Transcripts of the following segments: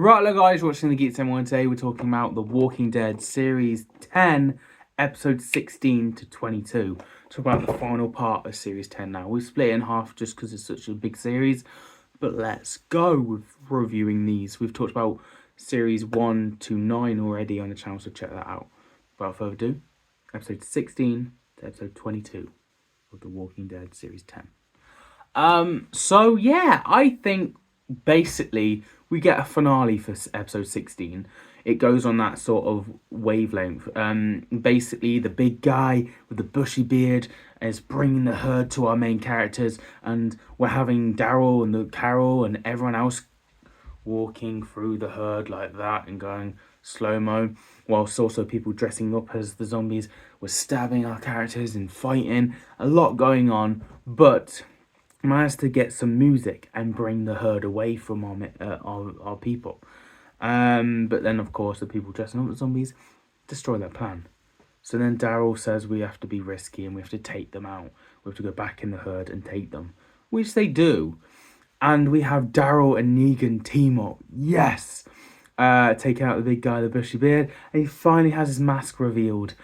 Right, hello guys, watching the Geeks M1 today. We're talking about The Walking Dead Series 10, Episode 16 to 22. Talk about the final part of Series 10 now. We've split it in half just because it's such a big series, but let's go with reviewing these. We've talked about Series 1 to 9 already on the channel, so check that out. Without further ado, Episode 16 to Episode 22 of The Walking Dead Series 10. So yeah, I think basically we get a finale for episode 16. It goes on that sort of wavelength. Basically the big guy with the bushy beard is bringing the herd to our main characters, and we're having Daryl and the Carol and everyone else walking through the herd like that and going slow-mo, whilst also people dressing up as the zombies were stabbing our characters and fighting. A lot going on, but managed to get some music and bring the herd away from our people. But then, of course, the people dressing up as zombies destroy their plan. So then Daryl says we have to be risky and we have to take them out. We have to go back in the herd and take them, which they do. And we have Daryl and Negan team up. Yes! Taking out the big guy, the bushy beard. And he finally has his mask revealed.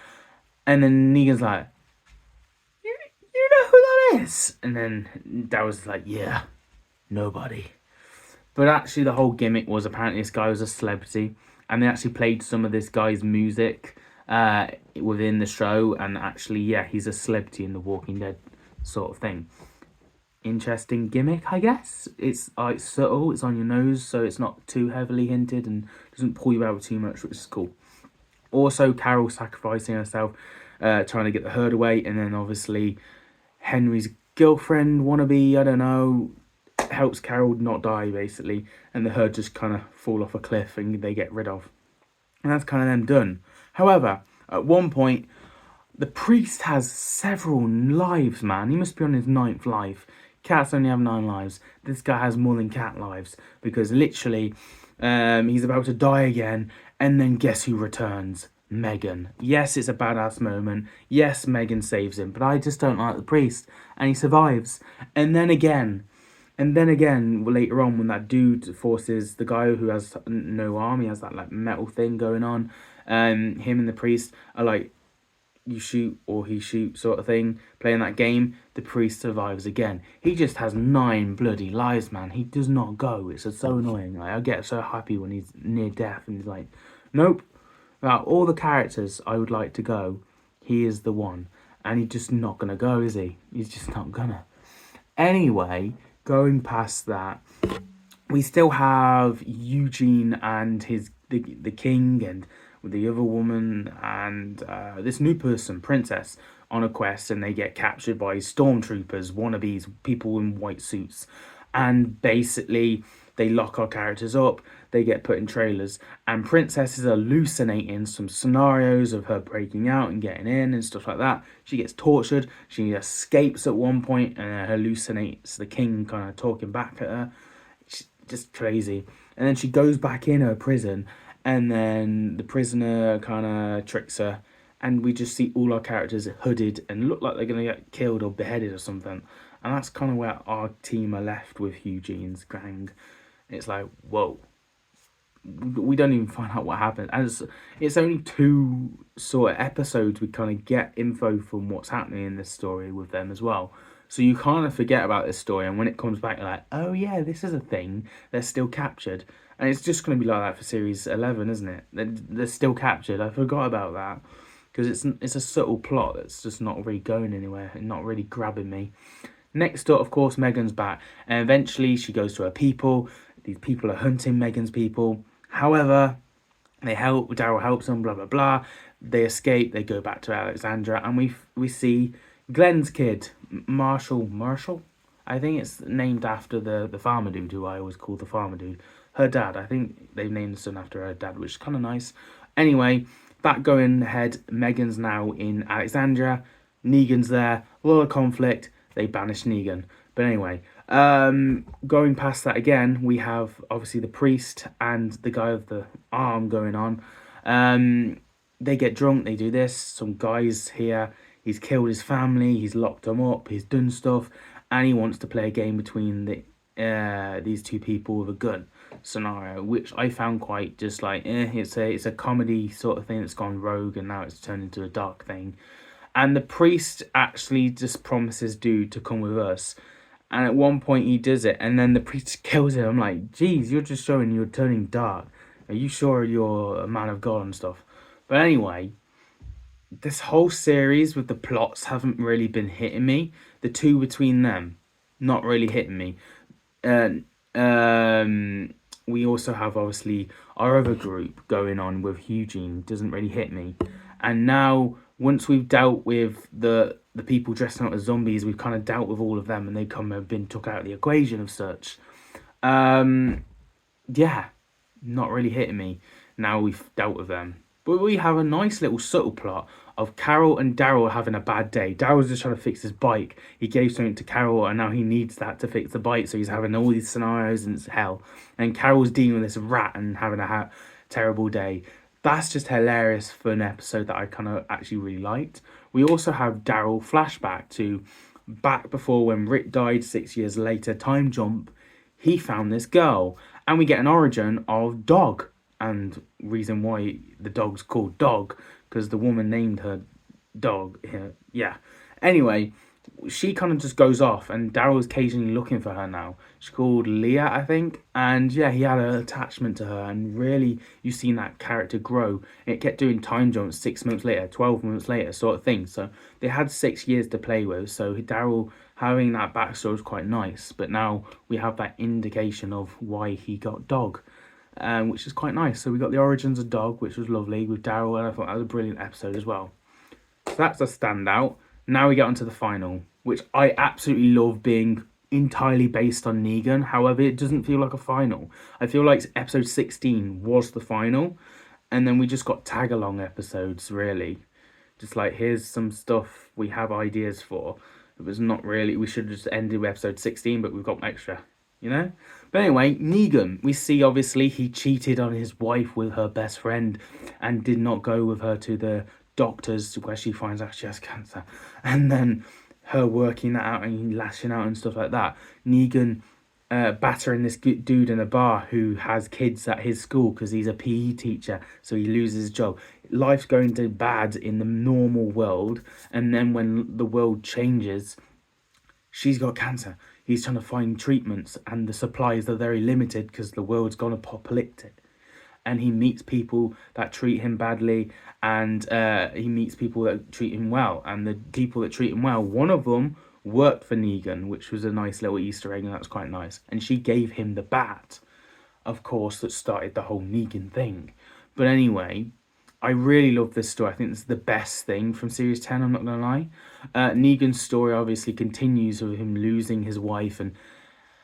And then Negan's like, you know who that is? And then Daryl's like, yeah, nobody. But actually the whole gimmick was apparently this guy was a celebrity, and they actually played some of this guy's music within the show, and actually, yeah, he's a celebrity in the Walking Dead sort of thing. Interesting gimmick, I guess. It's subtle, it's on your nose, so it's not too heavily hinted and doesn't pull you out too much, which is cool. Also, Carol sacrificing herself, trying to get the herd away, and then obviously Henry's girlfriend, wannabe, I don't know, helps Carol not die, basically, and the herd just kind of fall off a cliff and they get rid of. And that's kind of them done. However, at one point, the priest has several lives, man. He must be on his 9th life. Cats only have 9 lives. This guy has more than cat lives, because literally, he's about to die again, and then guess who returns? Megan. Yes, it's a badass moment. Yes, Megan saves him, but I just don't like the priest, and he survives. And then again, later on, when that dude forces the guy who has no arm, he has that like metal thing going on, him and the priest are like, you shoot or he shoots sort of thing, playing that game, the priest survives again. He just has 9 bloody lives, man. He does not go. It's just so annoying. Like, I get so happy when he's near death and he's like, nope. About all the characters I would like to go, he is the one. And he's just not going to go, is he? He's just not gonna. Anyway, going past that, we still have Eugene and the king and the other woman and this new person, Princess, on a quest, and they get captured by stormtroopers, wannabes, people in white suits, and basically they lock our characters up. They get put in trailers, and Princess is hallucinating some scenarios of her breaking out and getting in and stuff like that. She gets tortured. She escapes at one point and hallucinates the king kind of talking back at her. It's just crazy. And then she goes back in her prison, and then the prisoner kind of tricks her, and we just see all our characters hooded and look like they're going to get killed or beheaded or something. And that's kind of where our team are left with Eugene's gang. It's like, whoa. We don't even find out what happened. As it's only 2 sort of episodes, we kind of get info from what's happening in this story with them as well. So you kind of forget about this story, and when it comes back, you're like, oh yeah, this is a thing. They're still captured. And it's just going to be like that for Series 11, isn't it? They're still captured. I forgot about that. Because it's a subtle plot that's just not really going anywhere and not really grabbing me. Next up, of course, Megan's back. And eventually she goes to her people. These people are hunting Megan's people. However, Daryl helps them, blah, blah, blah. They escape. They go back to Alexandria. And we see Glenn's kid, Marshall? I think it's named after the farmer dude, who I always call the farmer dude. Her dad. I think they've named the son after her dad, which is kind of nice. Anyway, that going ahead, Megan's now in Alexandria. Negan's there. A lot of conflict. They banish Negan. But anyway, going past that again, we have obviously the priest and the guy with the arm going on. They get drunk. They do this. Some guy's here. He's killed his family. He's locked them up. He's done stuff. And he wants to play a game between these 2 people with a gun. scenario, which I found quite just like, it's a comedy sort of thing that's gone rogue and now it's turned into a dark thing. And the priest actually just promises dude to come with us. And at one point he does it, and then the priest kills him. I'm like, geez, you're just showing you're turning dark. Are you sure you're a man of God and stuff? But anyway, this whole series with the plots haven't really been hitting me. The two between them, not really hitting me. We also have obviously our other group going on with Eugene, doesn't really hit me. And now once we've dealt with the people dressing up as zombies, we've kind of dealt with all of them and they have been took out of the equation of such. Yeah, not really hitting me. Now we've dealt with them. But we have a nice little subtle plot of Carol and Daryl having a bad day. Daryl's just trying to fix his bike. He gave something to Carol and now he needs that to fix the bike. So he's having all these scenarios and it's hell. And Carol's dealing with this rat and having a terrible day. That's just hilarious for an episode that I kind of actually really liked. We also have Daryl flashback to back before when Rick died 6 years later, time jump. He found this girl and we get an origin of Dog. And reason why the dog's called Dog, because the woman named her dog. Yeah. Anyway, she kind of just goes off, and Daryl's occasionally looking for her now. She's called Leah, I think. And yeah, he had an attachment to her, and really, you've seen that character grow. It kept doing time jumps 6 months later, 12 months later, sort of thing. So they had 6 years to play with. So Daryl having that backstory was quite nice. But now we have that indication of why he got Dog. Which is quite nice. So we got the origins of Dog, which was lovely with Daryl, and I thought that was a brilliant episode as well. So that's a standout. Now we get onto the final, which I absolutely love being entirely based on Negan. However, it doesn't feel like a final. I feel like episode 16 was the final, and then we just got tag-along episodes, really. Just like, here's some stuff we have ideas for. It was not really, we should have just ended with episode 16, but we've got extra, you know? But anyway, Negan, we see obviously he cheated on his wife with her best friend and did not go with her to the doctors where she finds out she has cancer. And then her working that out and lashing out and stuff like that. Negan battering this dude in a bar who has kids at his school because he's a PE teacher, so he loses his job. Life's going to bad in the normal world, and then when the world changes, she's got cancer. He's trying to find treatments, and the supplies are very limited because the world's gone apocalyptic. And he meets people that treat him badly, and he meets people that treat him well. And the people that treat him well, one of them worked for Negan, which was a nice little Easter egg, and that was quite nice. And she gave him the bat, of course, that started the whole Negan thing. But anyway, I really love this story. I think this is the best thing from Series 10, I'm not going to lie. Negan's story obviously continues with him losing his wife, and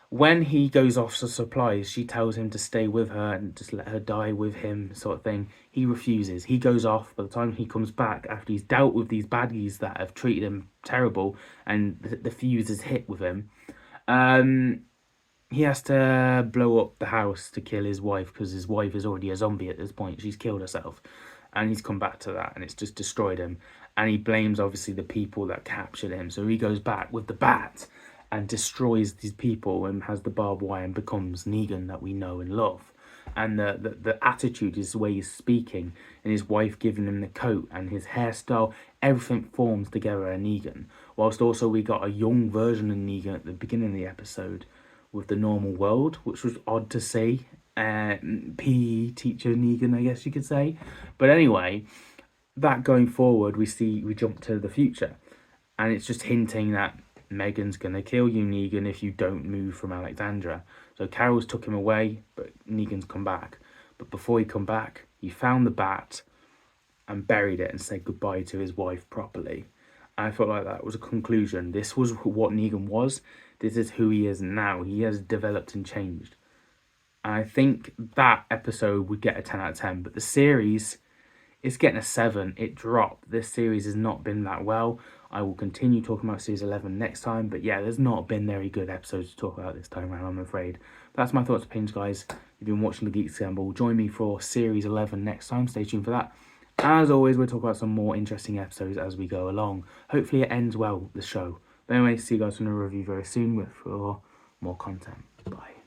when he goes off for supplies, she tells him to stay with her and just let her die with him, sort of thing. He refuses. He goes off. By the time he comes back, after he's dealt with these baddies that have treated him terrible, and the fuse is hit with him, he has to blow up the house to kill his wife because his wife is already a zombie at this point. She's killed herself. And he's come back to that, and it's just destroyed him. And he blames, obviously, the people that captured him. So he goes back with the bat and destroys these people and has the barbed wire and becomes Negan that we know and love. And the attitude is the way he's speaking, and his wife giving him the coat and his hairstyle, everything forms together in Negan. Whilst also we got a young version of Negan at the beginning of the episode with the normal world, which was odd to see. PE teacher Negan, I guess you could say. But anyway, that going forward, we jump to the future, and it's just hinting that Megan's gonna kill you, Negan, if you don't move from Alexandra. So Carol's took him away, but Negan's come back. But before he come back, he found the bat and buried it and said goodbye to his wife properly. And I felt like that was a conclusion. This was what Negan was. This is who he is now. He has developed and changed. And I think that episode would get a 10 out of 10. But the series is getting a 7. It dropped. This series has not been that well. I will continue talking about Series 11 next time. But yeah, there's not been very good episodes to talk about this time around, I'm afraid. That's my thoughts and opinions, guys. You've been watching The Geek Assemble. Join me for Series 11 next time. Stay tuned for that. As always, we'll talk about some more interesting episodes as we go along. Hopefully it ends well, the show. But anyway, see you guys in a review very soon for more content. Bye.